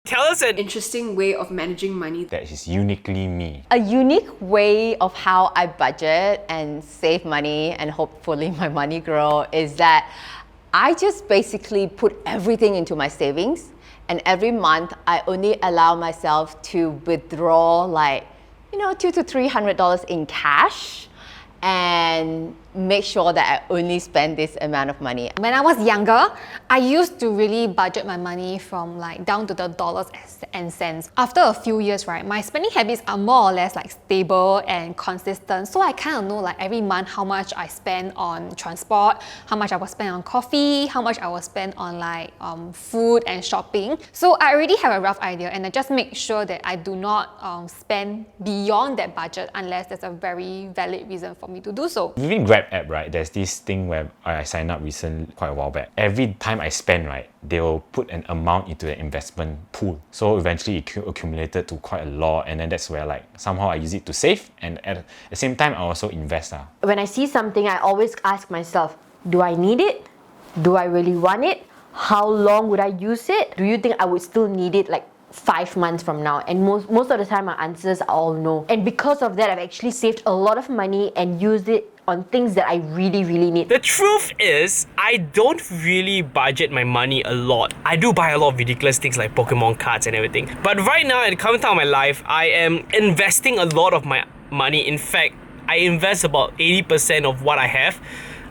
Tell us an Interesting way of managing money. That is uniquely me. A unique way of how I budget and save money and hopefully my money grow is that I just basically put everything into my savings, and every month I only allow myself to withdraw like, $200 to $300 in cash and make sure that I only spend this amount of money. When I was younger, I used to really budget my money from like down to the dollars and cents. After a few years, right, my spending habits are more or less like stable and consistent. So I kind of know like every month how much I spend on transport, how much I will spend on coffee, how much I will spend on like food and shopping. So I already have a rough idea, and I just make sure that I do not spend beyond that budget unless there's a very valid reason for me to do so. Within Grab app, right, there's this thing where I signed up recently, quite a while back. Every time I spend, right, they will put an amount into the investment pool. So eventually it accumulated to quite a lot, and then that's where like somehow I use it to save, and at the same time I also invest. When I see something, I always ask myself, do I need it? Do I really want it? How long would I use it? Do you think I would still need it like 5 months from now? And most of the time my answers are all no. And because of that, I've actually saved a lot of money and used it on things that I really, really need. The truth is, I don't really budget my money a lot. I do buy a lot of ridiculous things like Pokemon cards and everything. But right now, at the current time of my life, I am investing a lot of my money. In fact, I invest about 80% of what I have.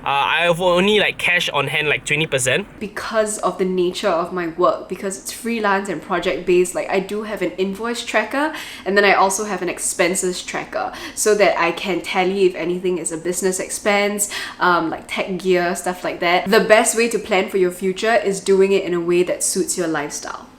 I have only like cash on hand like 20%. Because of the nature of my work, because it's freelance and project based, like I do have an invoice tracker, and then I also have an expenses tracker so that I can tally if anything is a business expense, like tech gear, stuff like that. The best way to plan for your future is doing it in a way that suits your lifestyle.